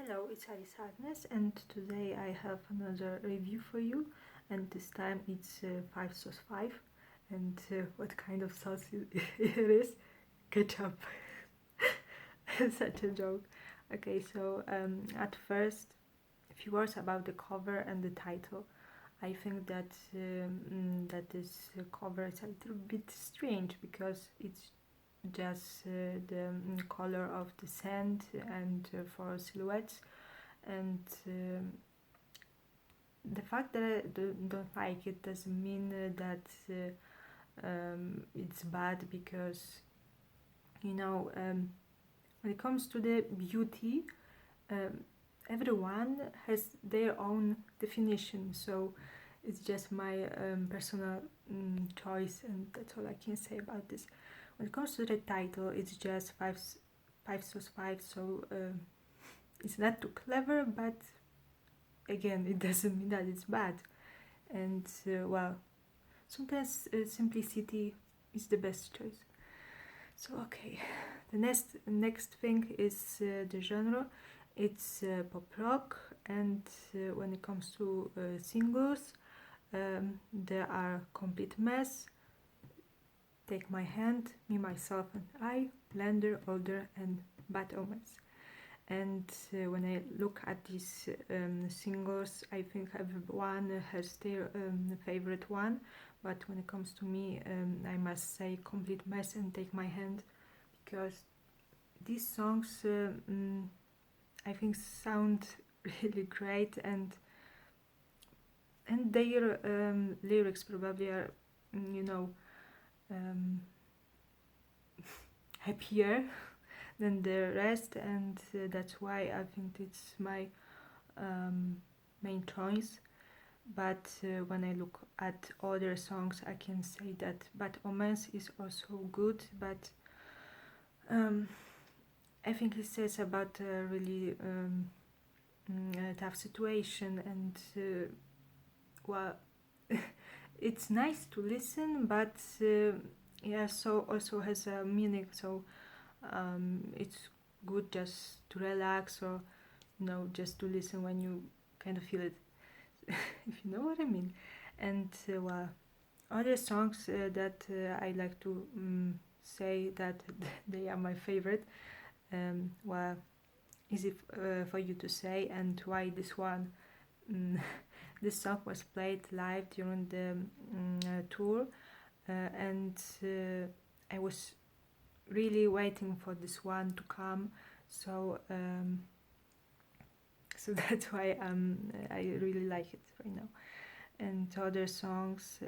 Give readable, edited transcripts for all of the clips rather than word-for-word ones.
Hello, it's Alice Agnes, and today I have another review for you, and this time it's 5 sauce 5. And what kind of sauce it is? Ketchup. Such a joke. Okay, so at first, a few words about the cover and the title. I think that that this cover is a little bit strange because it's just the color of the sand and for silhouettes, and the fact that I don't like it doesn't mean that it's bad, because when it comes to the beauty, um, everyone has their own definition, so it's just my personal choice, and that's all I can say about this. When it comes to the title, it's just five sauce 5, so it's not too clever, but again, it doesn't mean that it's bad. And well, sometimes simplicity is the best choice. So okay, the next thing is the genre. It's pop rock, and when it comes to singles, there are Complete Mess, Take My Hand, Me, Myself and I, Blender, Older, and Bad Omens. And when I look at these singles, I think everyone has their favorite one, but when it comes to me, I must say Complete Mess and Take My Hand, because these songs I think sound really great, and their lyrics probably are um, happier than the rest, and that's why I think it's my main choice. But when I look at other songs, I can say that Bad Omens is also good, but I think it says about a really tough situation, and well, it's nice to listen, but yeah, so also has a meaning, so it's good just to relax, or just to listen when you kind of feel it, if you know what I mean. And well, other songs that I like to say that they are my favorite, well, easy for you to say, and why this one. This song was played live during the tour, and I was really waiting for this one to come, so so that's why I really like it right now. And other songs,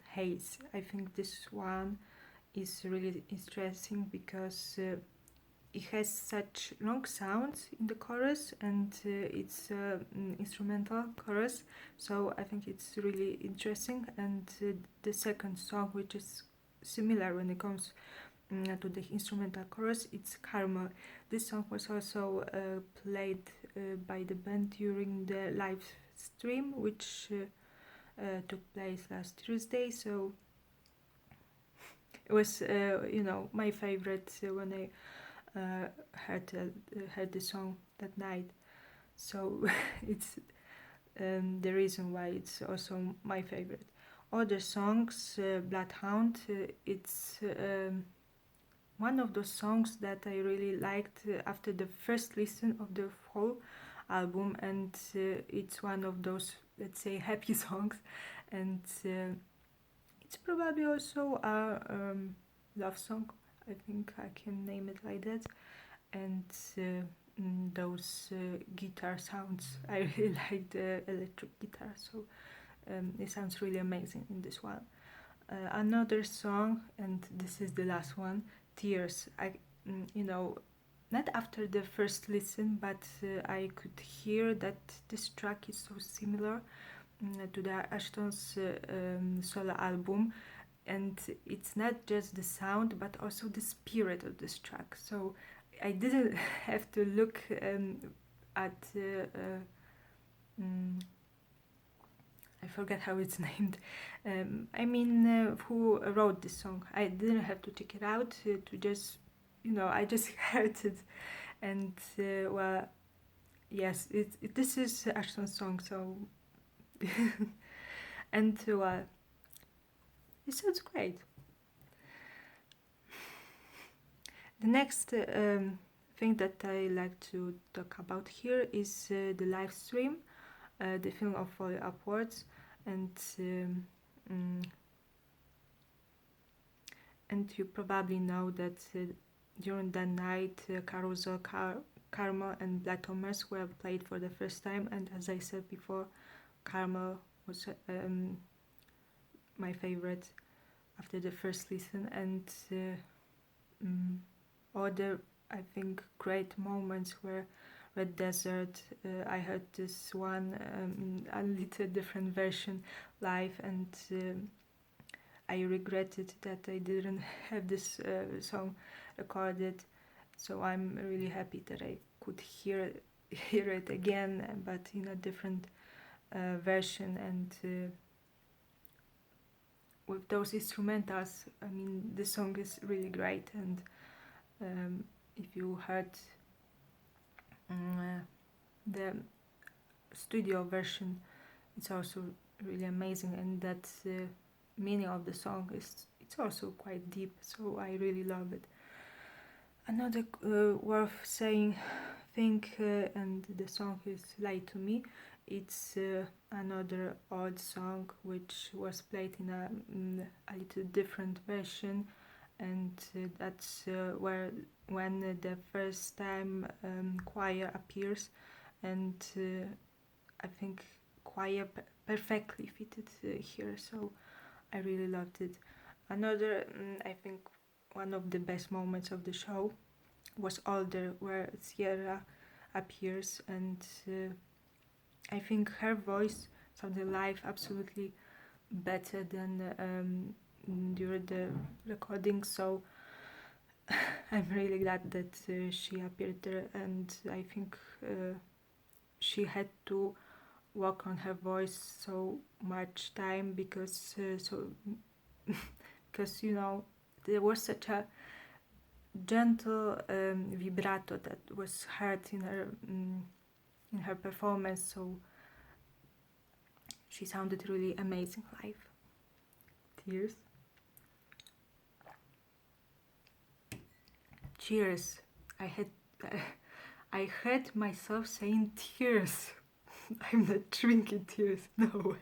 Haze, I think this one is really interesting because it has such long sounds in the chorus, and it's instrumental chorus, so I think it's really interesting. And the second song, which is similar when it comes to the instrumental chorus, it's Karma. This song was also played by the band during the live stream, which took place last Tuesday, so it was my favorite when I heard the song that night, so it's the reason why it's also my favorite. Other songs, Bloodhound, it's one of those songs that I really liked after the first listen of the whole album, and it's one of those, let's say, happy songs, and it's probably also a love song. I think I can name it like that. And those guitar sounds, I really like the electric guitar, so it sounds really amazing in this one. Another song, and this is the last one, Tears. Not after the first listen, but I could hear that this track is so similar to the Ashton's solo album, and it's not just the sound but also the spirit of this track, so I didn't have to look at I forget how it's named. Who wrote this song. I didn't have to check it out to just, I just heard it, and well, yes, this is Ashton's song, so and it sounds great. The next thing that I like to talk about here is the live stream, the film of Folly Upwards, and mm, and you probably know that during that night, Carousel, Carmel, and Black Thomas were played for the first time, and as I said before, Carmel was my favorite after the first listen, and other, I think, great moments were Red Desert. I heard this one a little different version live, and I regretted that I didn't have this song recorded. So I'm really happy that I could hear it again, but in a different version, and with those instrumentals. I mean, the song is really great, and if you heard the studio version, it's also really amazing, and that meaning of the song is it's also quite deep. So I really love it. Another worth saying thing, and the song is "Lie to Me." It's another old song which was played in a little different version, and that's where when the first time choir appears, and I think choir perfectly fitted here, so I really loved it. Another, I think, one of the best moments of the show was Older, where Sierra appears, and I think her voice sounded live absolutely better than during the recording, so I'm really glad that she appeared there, and I think she had to work on her voice so much time because because there was such a gentle vibrato that was heard in her performance, so she sounded really amazing live. Tears. Cheers. I had I heard myself saying tears. I'm not drinking tears. No way.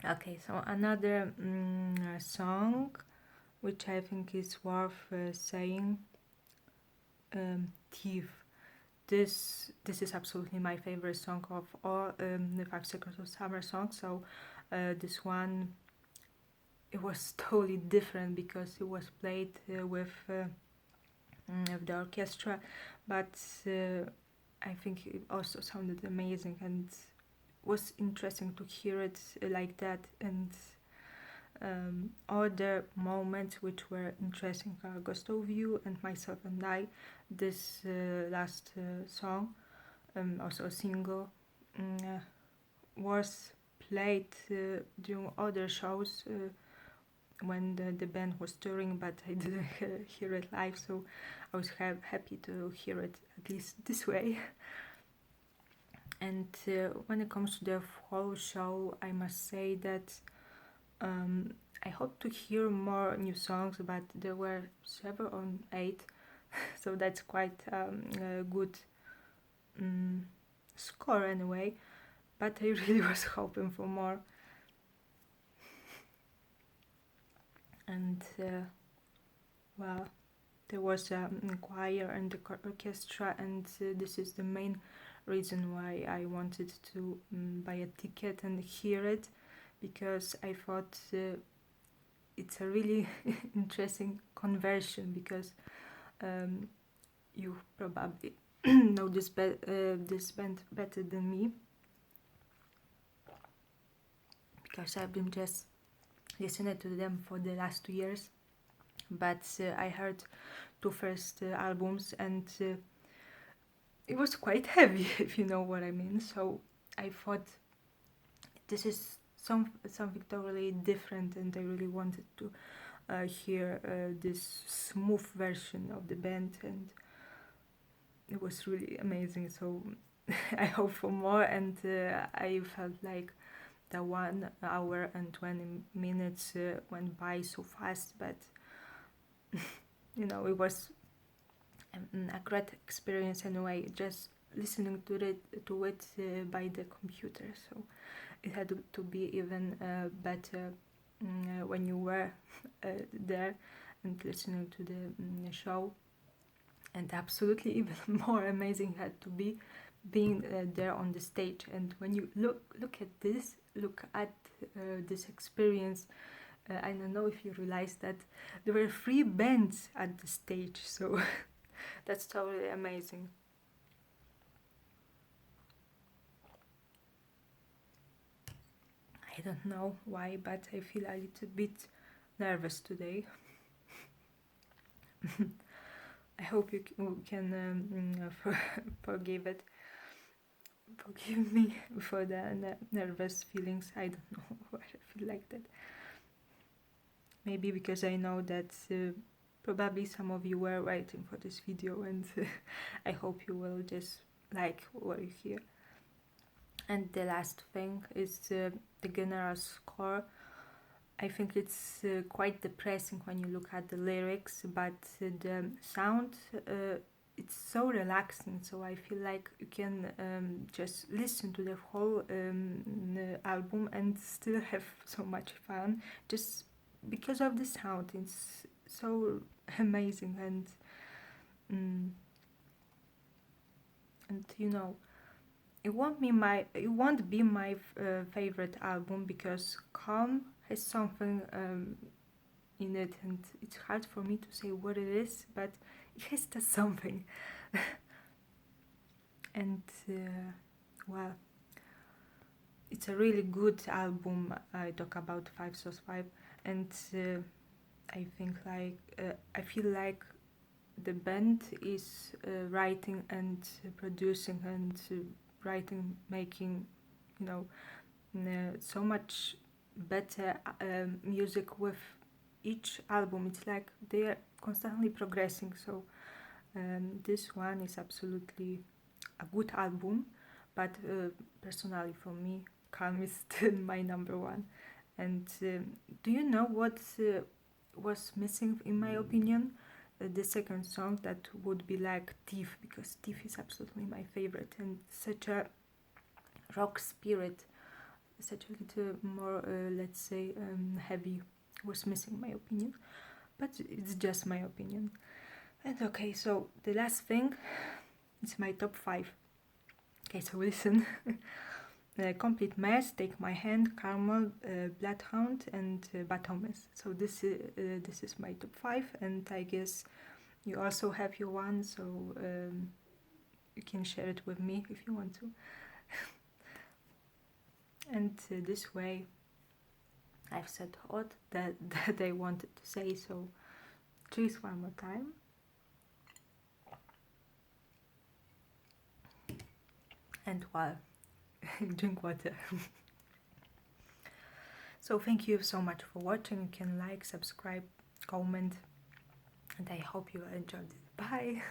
Okay, so another song which I think is worth saying, Thief. This is absolutely my favorite song of all the 5 Seconds of Summer songs. So this one, it was totally different because it was played with the orchestra, but I think it also sounded amazing, and was interesting to hear it like that. And other moments which were interesting are Gusto View and Myself and I. This last song, also a single, was played during other shows when the band was touring, but I didn't hear it live, so I was happy to hear it at least this way. And when it comes to the whole show, I must say that I hope to hear more new songs, but there were 7 or 8, so that's quite a good score anyway, but I really was hoping for more. And well, there was a choir and the orchestra, and this is the main reason why I wanted to buy a ticket and hear it, because I thought it's a really interesting conversion, because you probably know this band better than me, because I've been just listening to them for the last 2 years, but I heard 2 first albums, and it was quite heavy, if you know what I mean. So I thought this is something totally different, and I really wanted to hear this smooth version of the band, and it was really amazing. So I hope for more, and I felt like the 1 hour and 20 minutes went by so fast, but you know, it was a great experience anyway, just listening to it by the computer. So it had to be even better when you were there and listening to the show, and absolutely even more amazing had to be being there on the stage. And when you look at this experience, I don't know if you realize that there were 3 bands at the stage, so that's totally amazing. I don't know why, but I feel a little bit nervous today. I hope you can forgive it. Forgive me for the nervous feelings. I don't know why I feel like that. Maybe because I know that probably some of you were waiting for this video, and I hope you will just like what you hear. And the last thing is the general score. I think it's quite depressing when you look at the lyrics, but the sound, it's so relaxing, so I feel like you can just listen to the whole album and still have so much fun, just because of the sound. It's so amazing, and you know, it won't be my favorite album, because Calm has something in it, and it's hard for me to say what it is, but it has that something. And well, it's a really good album. I talk about 5 and I think like I feel like the band is writing and producing and writing, making, you know, so much better music with each album. It's like they are constantly progressing. So this one is absolutely a good album, but personally for me, Calm is still my number one. And do you know what was missing in my opinion? The second song, that would be like Thief, because Thief is absolutely my favorite, and such a rock spirit, such a little more let's say heavy, was missing in my opinion, but it's just my opinion. And okay, so the last thing is my top 5. Okay, so listen. Complete Mess, Take My Hand, Carmel, Bloodhound, and Batomes. So this is my top 5, and I guess you also have your one, so you can share it with me if you want to. And this way, I've said all that I wanted to say. So cheers one more time. And while drink water. So thank you so much for watching. You can like, subscribe, comment, and I hope you enjoyed it. Bye.